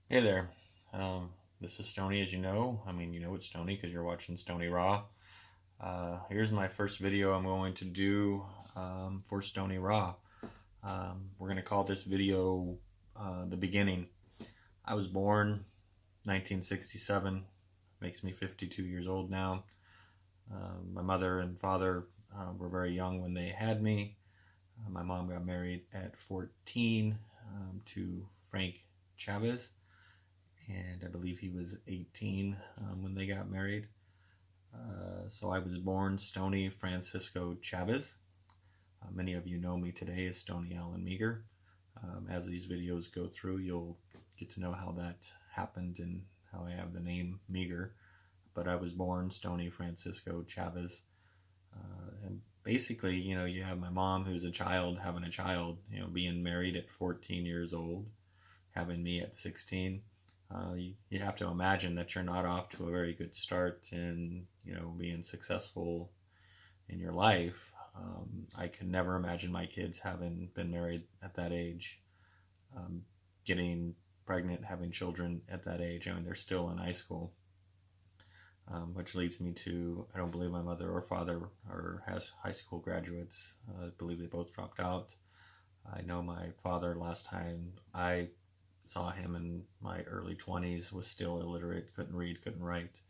Hey there. This is Stoney, as you know. You know it's Stoney because you're watching Stoney Raw. Here's my first video I'm going to do for Stoney Raw. We're going to call this video The Beginning. I was born 1967, makes me 52 years old now. My mother and father were very young when they had me. My mom got married at 14 to Frank Chavez, and I believe he was 18 when they got married. So I was born Stoney Franciso Chavez. Many of you know me today as Stoney Allen Meager. As these videos go through, you'll get to know how that happened and how I have the name Meager. But I was born Stoney Franciso Chavez. And basically, you have my mom who's a child having a child, being married at 14 years old, having me at 16. You have to imagine that you're not off to a very good start in being successful in your life. I could never imagine my kids having been married at that age, getting pregnant, having children at that age. They're still in high school, which leads me to, I don't believe my mother or father are has high school graduates. I believe they both dropped out. I know my father, last time I saw him in my early 20s, was still illiterate, couldn't read, couldn't write.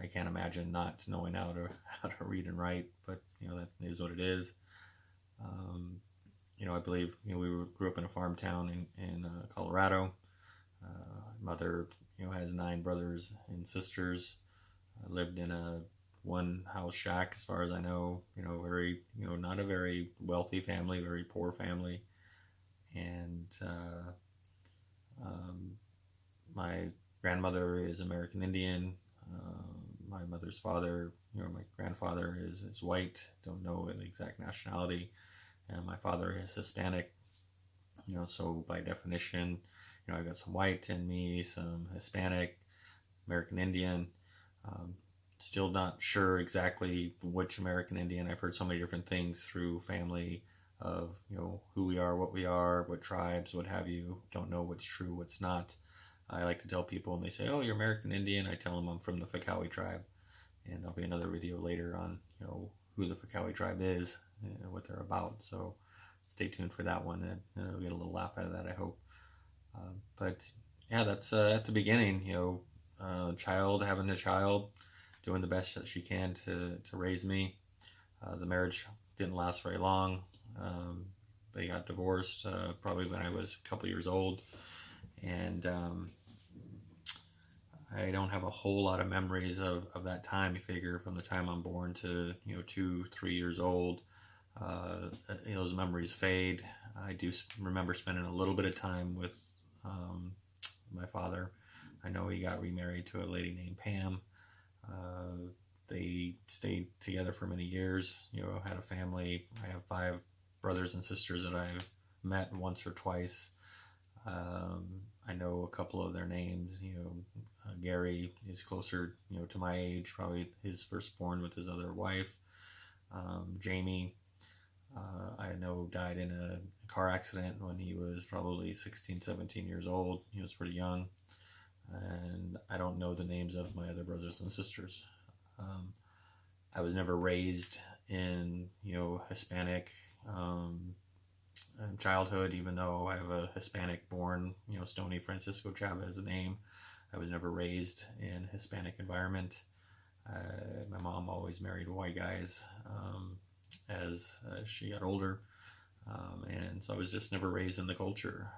I can't imagine not knowing how to read and write, but that is what it is. I believe we grew up in a farm town in Colorado. Mother has 9 brothers and sisters. Lived in a one house shack, as far as I know. Very not a very wealthy family, very poor family, and my grandmother is American Indian. My mother's father, my grandfather is white. Don't know the exact nationality. And my father is Hispanic. So by definition, I got some white in me, some Hispanic, American Indian. Still not sure exactly which American Indian. I've heard so many different things through family of who we are, what tribes, what have you. Don't know what's true, what's not. I like to tell people, and they say, "Oh, you're American Indian." I tell them I'm from the Fakawi tribe, and there'll be another video later on who the Fakawi tribe is and what they're about. So stay tuned for that one, and we'll get a little laugh out of that, I hope. But yeah, that's at the beginning. Child having a child, doing the best that she can to raise me. The marriage didn't last very long. They got divorced probably when I was a couple years old, and I don't have a whole lot of memories of that time. You figure from the time I'm born to 2, 3 years old, those memories fade. I do remember spending a little bit of time with my father. I know he got remarried to a lady named Pam. They stayed together for many years. Had a family. I have 5 brothers and sisters that I've met once or twice. I know a couple of their names. Gary is closer, to my age, probably his firstborn with his other wife. Jamie, I know, died in a car accident when he was probably 16, 17 years old. He was pretty young. And I don't know the names of my other brothers and sisters. I was never raised in, Hispanic childhood, even though I have a Hispanic born, Stoney Franciso Chavez name. I was never raised in a Hispanic environment. My mom always married white guys as she got older. And so I was just never raised in the culture.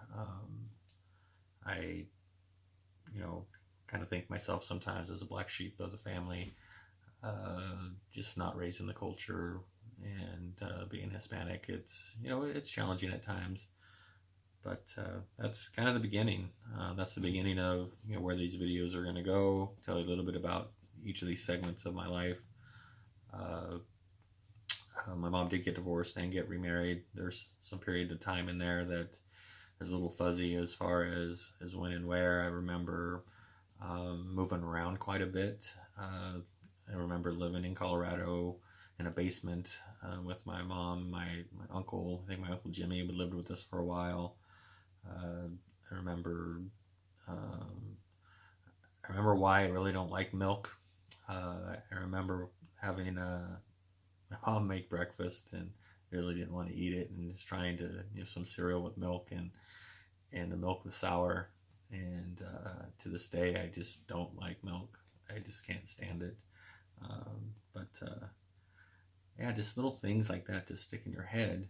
I kind of think myself sometimes as a black sheep of the family, just not raised in the culture, and being Hispanic, it's challenging at times. But that's kind of the beginning. That's the beginning of where these videos are going to go. Tell you a little bit about each of these segments of my life. My mom did get divorced and get remarried. There's some period of time in there that is a little fuzzy as far as when and where. I remember moving around quite a bit. I remember living in Colorado in a basement with my mom, my uncle. I think my Uncle Jimmy lived with us for a while. I remember I remember why I really don't like milk. I remember having my mom make breakfast and really didn't want to eat it, and just trying to some cereal with milk, and the milk was sour. And to this day, I just don't like milk. I just can't stand it. But yeah, just little things like that just stick in your head.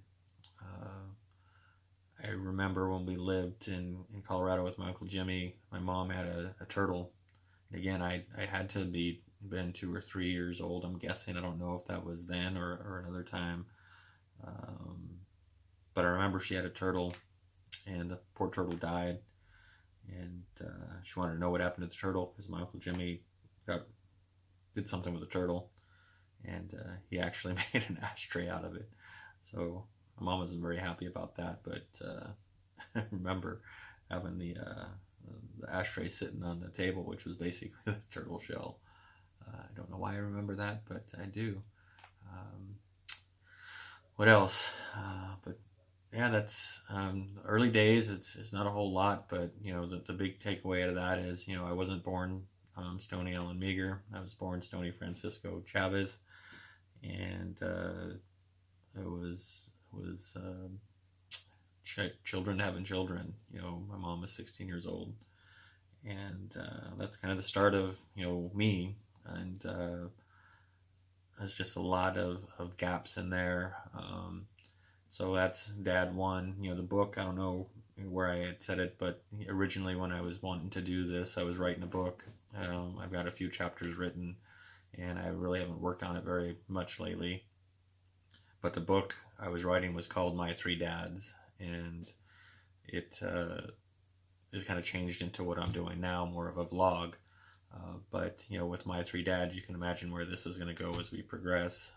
I remember when we lived in Colorado with my Uncle Jimmy, my mom had a turtle. And again, I had to been 2 or 3 years old, I'm guessing. I don't know if that was then or another time. But I remember she had a turtle, and the poor turtle died. And she wanted to know what happened to the turtle, because my Uncle Jimmy did something with the turtle, and he actually made an ashtray out of it. So my mom wasn't very happy about that, but I remember having the ashtray sitting on the table, which was basically the turtle shell. I don't know why I remember that, but I do. What else? But yeah, that's early days. It's not a whole lot, but the big takeaway out of that is I wasn't born Stoney Ellen Meager. I was born Stoney Franciso Chavez, and it was children having children. My mom was 16 years old, and that's kind of the start of me, and there's just a lot of gaps in there. So that's Dad 1. The book, I don't know where I had said it, but originally when I was wanting to do this, I was writing a book. I've got a few chapters written, and I really haven't worked on it very much lately. But the book I was writing was called My Three Dads, and it is kind of changed into what I'm doing now, more of a vlog. But with My Three Dads, you can imagine where this is going to go as we progress.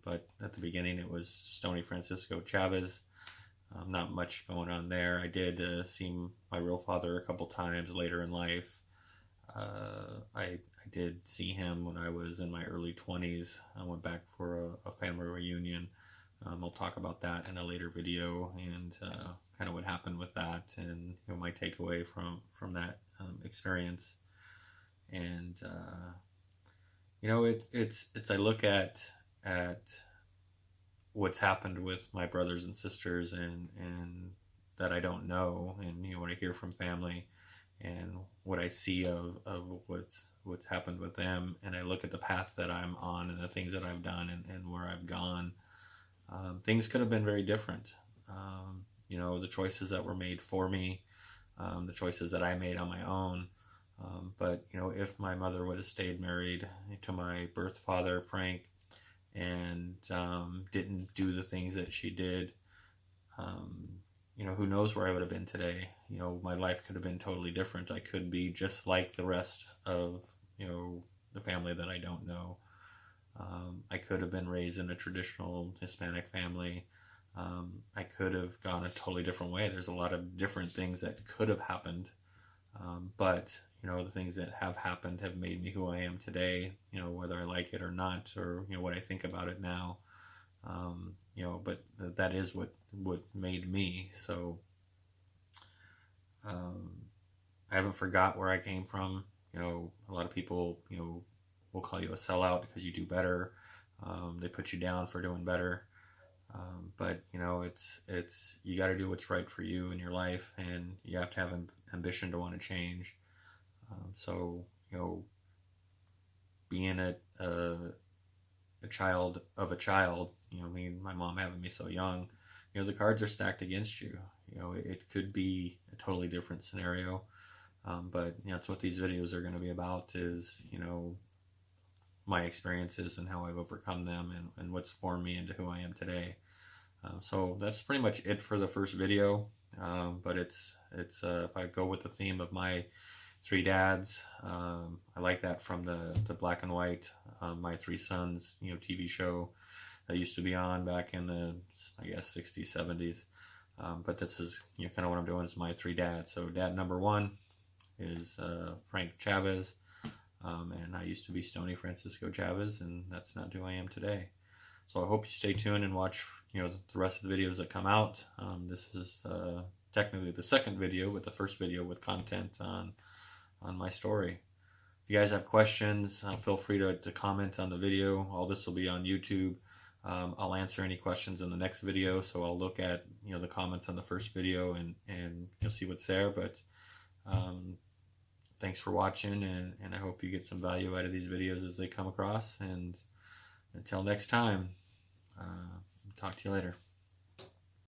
But at the beginning, it was Stoney Franciso Chavez. Not much going on there. I did see my real father a couple times later in life. I did see him when I was in my early 20s. I went back for a family reunion. I'll talk about that in a later video, and kind of what happened with that, and my takeaway from that experience. And it's I look at what's happened with my brothers and sisters, and that I don't know, and what I hear from family, and what I see of what's happened with them, and I look at the path that I'm on and the things that I've done and where I've gone. Things could have been very different. The choices that were made for me, the choices that I made on my own. But if my mother would have stayed married to my birth father, Frank, and didn't do the things that she did, who knows where I would have been today. My life could have been totally different. I could be just like the rest of the family that I don't know. I could have been raised in a traditional Hispanic family. I could have gone a totally different way. There's a lot of different things that could have happened. But the things that have happened have made me who I am today, whether I like it or not, or what I think about it now. But that is what made me. So I haven't forgot where I came from. A lot of people will call you a sellout because you do better. They put you down for doing better. But it's you got to do what's right for you in your life, and you have to have ambition to want to change. So being a child of a child, me and my mom having me so young, the cards are stacked against you. It could be a totally different scenario. But that's what these videos are going to be about, is my experiences and how I've overcome them, and what's formed me into who I am today. So that's pretty much it for the first video. But it's if I go with the theme of My Three Dads, I like that from the black and white My Three Sons TV show that used to be on back in the, I guess, 60s, 70s. But this is kind of what I'm doing, is My Three Dads. So dad number 1 is Frank Chavez, and I used to be Stoney Franciso Chavez, and that's not who I am today. So I hope you stay tuned and watch the rest of the videos that come out. This is technically the second video, but the first video with content on my story. If you guys have questions, feel free to comment on the video. All this will be on YouTube. I'll answer any questions in the next video, so I'll look at the comments on the first video and you'll see what's there. But thanks for watching, and I hope you get some value out of these videos as they come across. And until next time, talk to you later.